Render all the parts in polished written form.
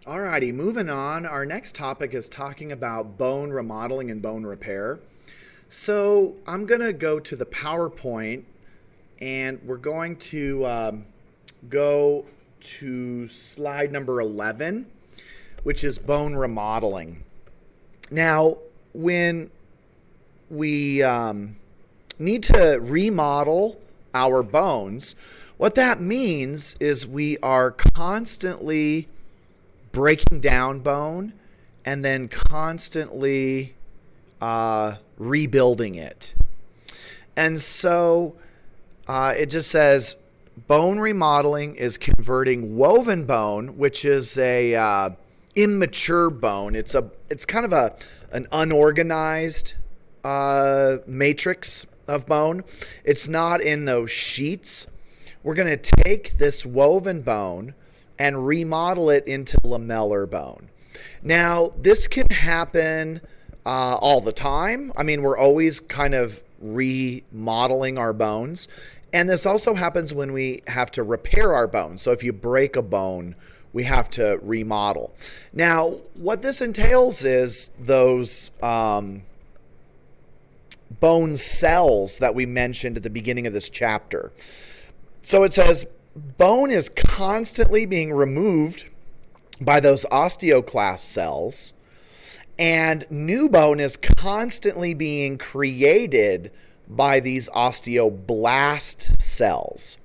Alrighty, moving on. Our next topic is talking about bone remodeling and bone repair. So I'm going to go to the PowerPoint and we're going to go to slide number 11, which is bone remodeling. Now, when we need to remodel our bones, what that means is we are constantly breaking down bone and then constantly rebuilding it. And so it just says bone remodeling is converting woven bone, which is a immature bone. It's kind of an unorganized matrix of bone. It's not in those sheets. We're going to take this woven bone and remodel it into lamellar bone. Now, this can happen all the time. I mean, we're always kind of remodeling our bones. And this also happens when we have to repair our bones. So if you break a bone, we have to remodel. Now, what this entails is those bone cells that we mentioned at the beginning of this chapter. So it says, bone is constantly being removed by those osteoclast cells, and new bone is constantly being created by these osteoblast cells.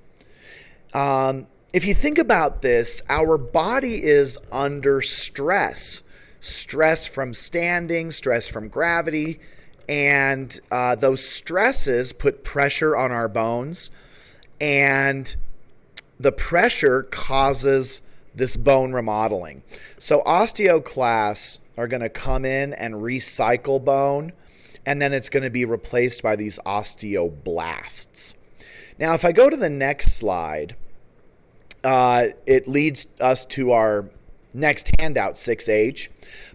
If you think about this, our body is under stress. Stress from standing, stress from gravity, and those stresses put pressure on our bones, and the pressure causes this bone remodeling. So osteoclasts are going to come in and recycle bone, and then it's going to be replaced by these osteoblasts. Now, if I go to the next slide, it leads us to our next handout, 6H,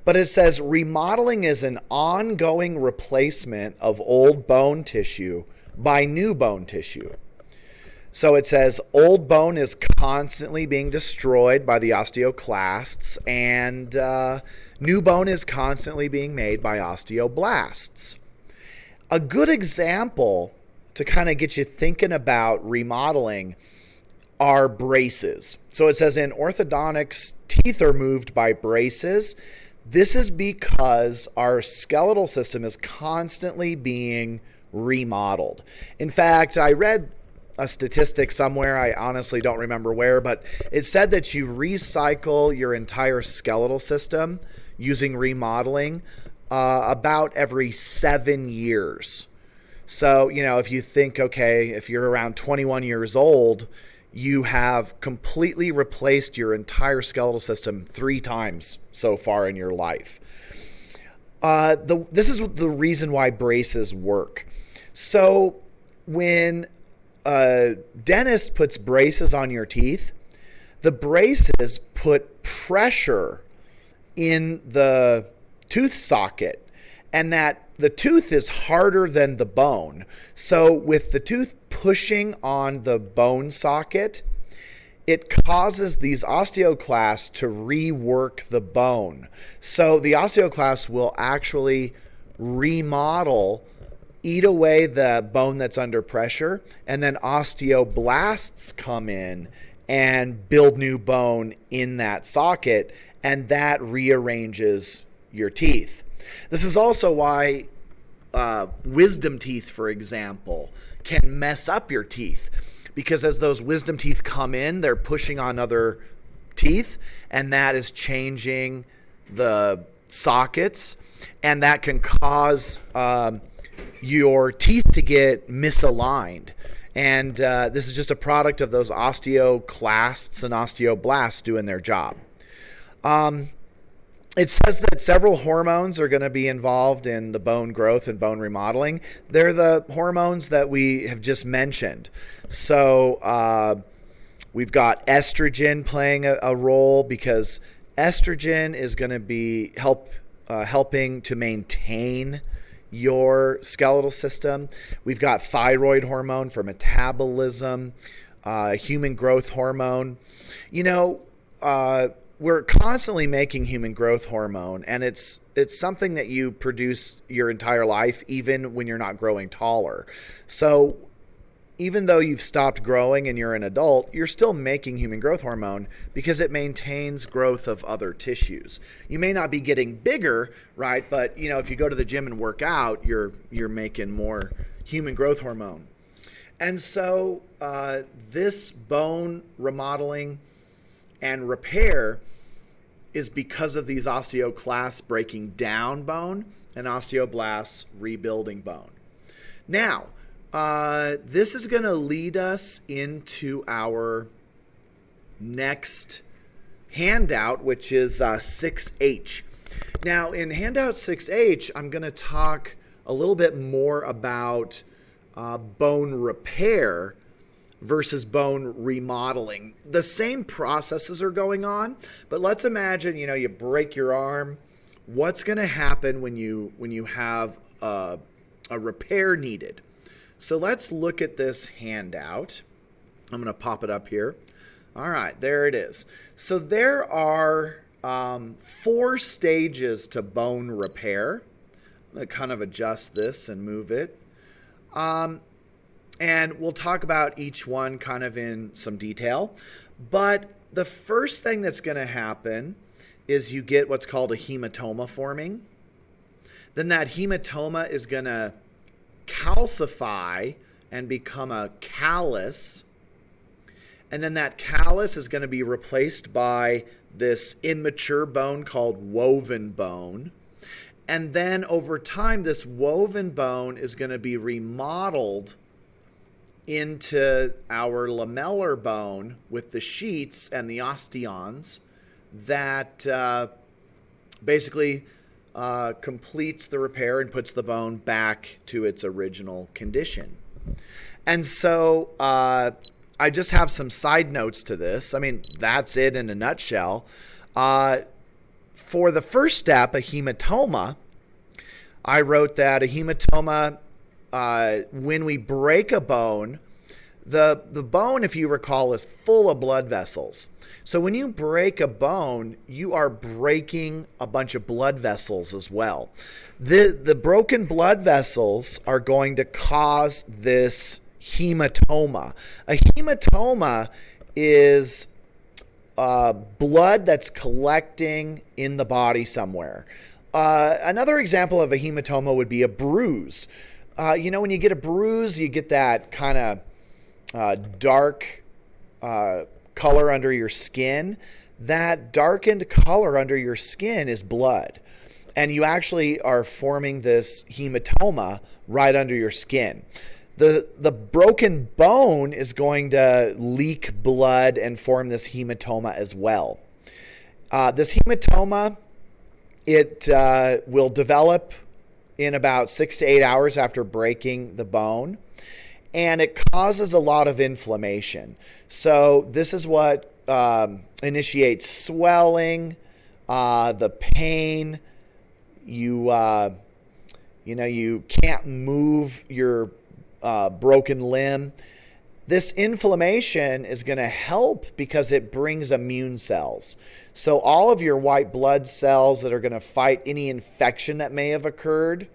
but it says remodeling is an ongoing replacement of old bone tissue by new bone tissue. So it says old bone is constantly being destroyed by the osteoclasts, and new bone is constantly being made by osteoblasts. A good example to kind of get you thinking about remodeling are braces. So it says in orthodontics, teeth are moved by braces. This is because our skeletal system is constantly being remodeled. In fact, I read a statistic somewhere, I honestly don't remember where, but it said that you recycle your entire skeletal system using remodeling about every 7 years. So, if you think, okay, if you're around 21 years old, you have completely replaced your entire skeletal system 3 times so far in your life. This is the reason why braces work. So when a dentist puts braces on your teeth, the braces put pressure in the tooth socket, and that the tooth is harder than the bone. So with the tooth pushing on the bone socket, it causes these osteoclasts to rework the bone. So the osteoclasts will actually remodel, eat away the bone that's under pressure, and then osteoblasts come in and build new bone in that socket, and that rearranges your teeth. This is also why wisdom teeth, for example, can mess up your teeth, because as those wisdom teeth come in, they're pushing on other teeth, and that is changing the sockets, and that can cause your teeth to get misaligned. And this is just a product of those osteoclasts and osteoblasts doing their job. It says that several hormones are going to be involved in the bone growth and bone remodeling. They're the hormones that we have just mentioned. So we've got estrogen playing a role, because estrogen is going to be helping to maintain your skeletal system. We've got thyroid hormone for metabolism, human growth hormone. we're constantly making human growth hormone, and it's something that you produce your entire life, even when you're not growing taller. So even though you've stopped growing and you're an adult, you're still making human growth hormone because it maintains growth of other tissues. You may not be getting bigger, right? But if you go to the gym and work out, you're making more human growth hormone. And so this bone remodeling and repair is because of these osteoclasts breaking down bone and osteoblasts rebuilding bone. Now, this is going to lead us into our next handout, which is 6H. Now, in handout 6H, I'm going to talk a little bit more about bone repair versus bone remodeling. The same processes are going on, but let's imagine, you break your arm. What's going to happen when you have a repair needed? So let's look at this handout. I'm going to pop it up here. All right, there it is. So there are 4 stages to bone repair. I'm going to kind of adjust this and move it. And we'll talk about each one kind of in some detail. But the first thing that's going to happen is you get what's called a hematoma forming. Then that hematoma is going to calcify and become a callus. And then that callus is going to be replaced by this immature bone called woven bone. And then over time, this woven bone is going to be remodeled into our lamellar bone with the sheets and the osteons that basically completes the repair and puts the bone back to its original condition. And so I just have some side notes to this. I mean, that's it in a nutshell. For the first step, a hematoma, I wrote that a hematoma, when we break a bone, the bone, if you recall, is full of blood vessels. So when you break a bone, you are breaking a bunch of blood vessels as well. The broken blood vessels are going to cause this hematoma. A hematoma is blood that's collecting in the body somewhere. Another example of a hematoma would be a bruise. When you get a bruise, you get that kind of dark color under your skin. That darkened color under your skin is blood. And you actually are forming this hematoma right under your skin. The broken bone is going to leak blood and form this hematoma as well. This hematoma, it will develop in about 6 to 8 hours after breaking the bone, and it causes a lot of inflammation. So this is what initiates swelling, the pain. You can't move your broken limb. This inflammation is going to help because it brings immune cells. So all of your white blood cells that are going to fight any infection that may have occurred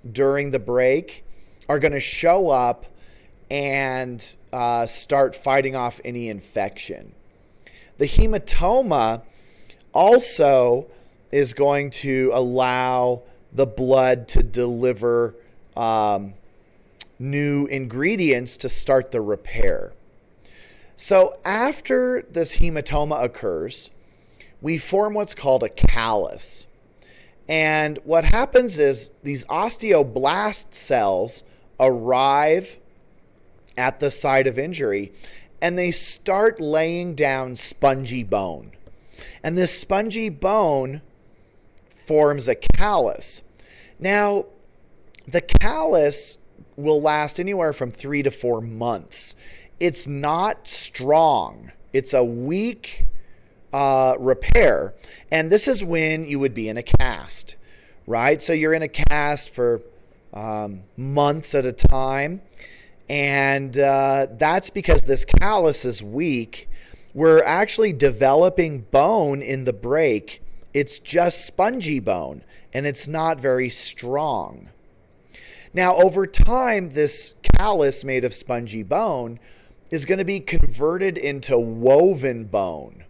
during the break are going to show up and start fighting off any infection. The hematoma also is going to allow the blood to deliver new ingredients to start the repair. So after this hematoma occurs, we form what's called a callus. And what happens is these osteoblast cells arrive at the site of injury and they start laying down spongy bone. And this spongy bone forms a callus. Now, the callus will last anywhere from 3 to 4 months. It's not strong. It's a weak repair. And this is when you would be in a cast, right? So you're in a cast for months at a time. And that's because this callus is weak we're actually developing bone in the break. It's just spongy bone, and it's not very strong. Now, over time, this callus made of spongy bone is going to be converted into woven bone.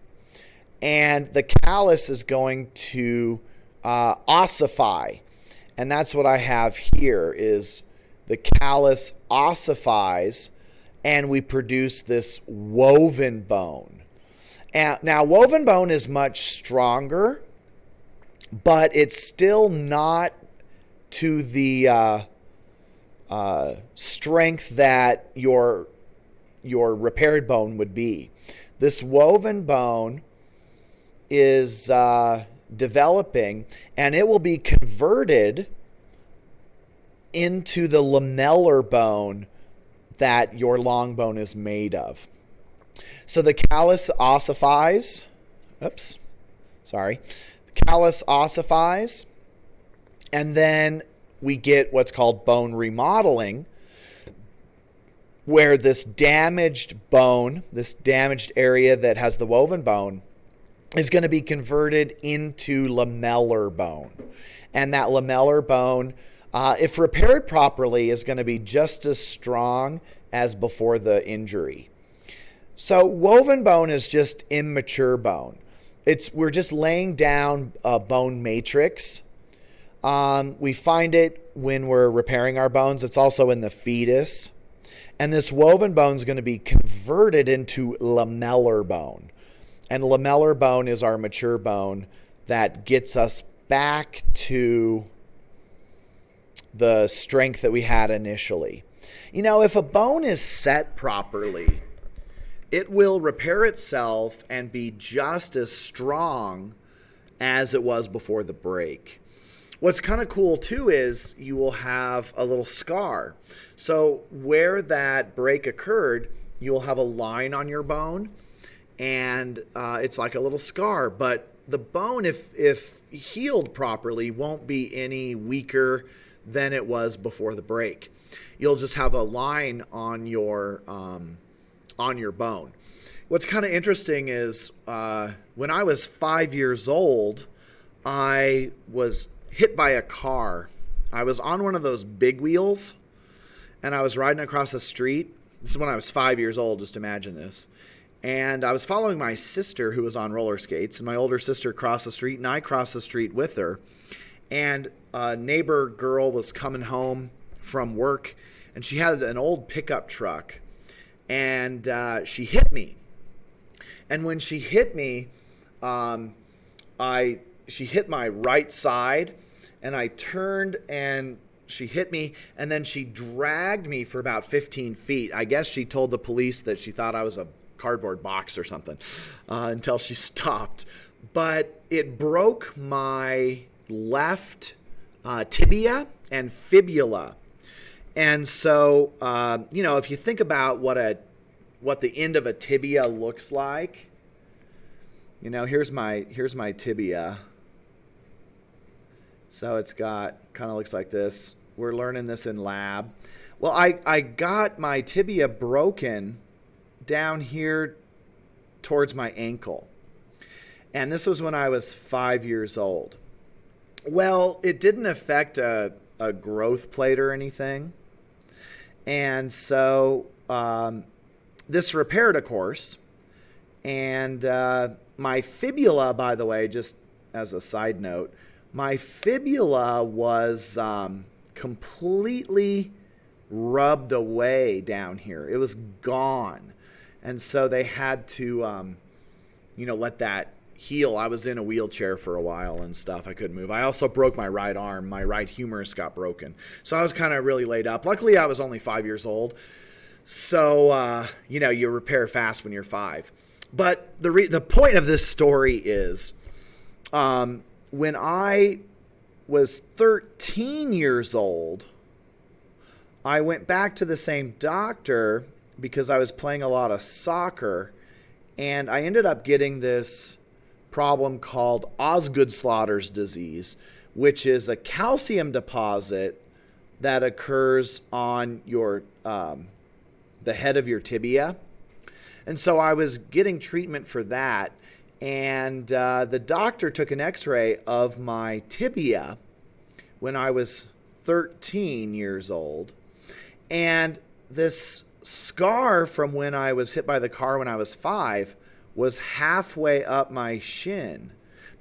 And the callus is going to ossify. And that's what I have here is the callus ossifies, and we produce this woven bone. And now, woven bone is much stronger, but it's still not to the strength that your repaired bone would be. This woven bone is developing, and it will be converted into the lamellar bone that your long bone is made of. So the callus ossifies. The callus ossifies, and then we get what's called bone remodeling, where this damaged bone, this damaged area that has the woven bone, is going to be converted into lamellar bone. And that lamellar bone, if repaired properly, is going to be just as strong as before the injury. So woven bone is just immature bone. We're just laying down a bone matrix. We find it when we're repairing our bones. It's also in the fetus. And this woven bone is going to be converted into lamellar bone. And lamellar bone is our mature bone that gets us back to the strength that we had initially. You know, if a bone is set properly, it will repair itself and be just as strong as it was before the break. What's kind of cool too is you will have a little scar. So where that break occurred, you will have a line on your bone, and it's like a little scar. But the bone, if healed properly, won't be any weaker than it was before the break. You'll just have a line on your bone. What's kind of interesting is when I was 5 years old, I was hit by a car. I was on one of those big wheels, and I was riding across the street. This is when I was 5 years old, just imagine this. And I was following my sister, who was on roller skates, and my older sister crossed the street, and I crossed the street with her. And a neighbor girl was coming home from work, and she had an old pickup truck, and she hit me. And when she hit me, she hit my right side, and I turned, and she hit me, and then she dragged me for about 15 feet. I guess she told the police that she thought I was a cardboard box or something until she stopped. But it broke my left tibia and fibula. And so, if you think about what the end of a tibia looks like, here's my tibia. So it's kind of looks like this. We're learning this in lab. Well, I got my tibia broken down here towards my ankle. And this was when I was 5 years old. Well, it didn't affect a growth plate or anything. And so this repaired, of course. And my fibula, by the way, just as a side note, my fibula was completely rubbed away down here. It was gone. And so they had to, let that heal. I was in a wheelchair for a while and stuff. I couldn't move. I also broke my right arm. My right humerus got broken. So I was kind of really laid up. Luckily, I was only 5 years old. So, you repair fast when you're 5. But the point of this story is when I was 13 years old, I went back to the same doctor because I was playing a lot of soccer, and I ended up getting this problem called Osgood-Schlatters disease, which is a calcium deposit that occurs on your the head of your tibia. And so I was getting treatment for that. And the doctor took an x-ray of my tibia when I was 13 years old. And this scar from when I was hit by the car when I was 5 was halfway up my shin,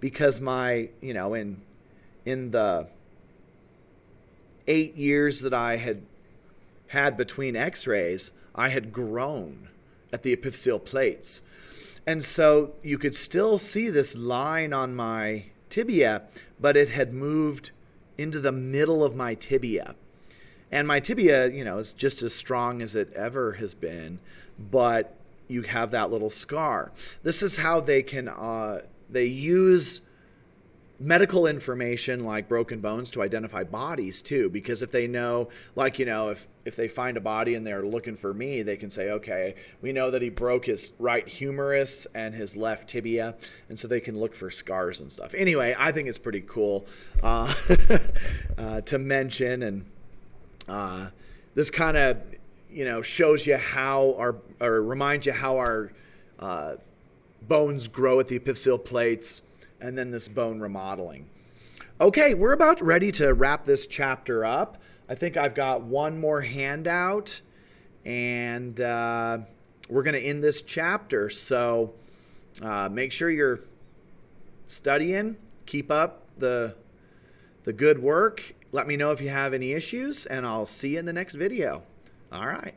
because my, in the 8 years that I had between x-rays, I had grown at the epiphyseal plates. And so you could still see this line on my tibia, but it had moved into the middle of my tibia. And my tibia, is just as strong as it ever has been, but you have that little scar. This is how they use medical information like broken bones to identify bodies too, because if they know, if they find a body and they're looking for me, they can say, okay, we know that he broke his right humerus and his left tibia, and so they can look for scars and stuff. Anyway, I think it's pretty cool to mention, and this kind of shows you how or reminds you how our bones grow at the epiphyseal plates, and then this bone remodeling. Okay, we're about ready to wrap this chapter up. I think I've got one more handout, and we're going to end this chapter. So make sure you're studying. Keep up the good work. Let me know if you have any issues, and I'll see you in the next video. All right.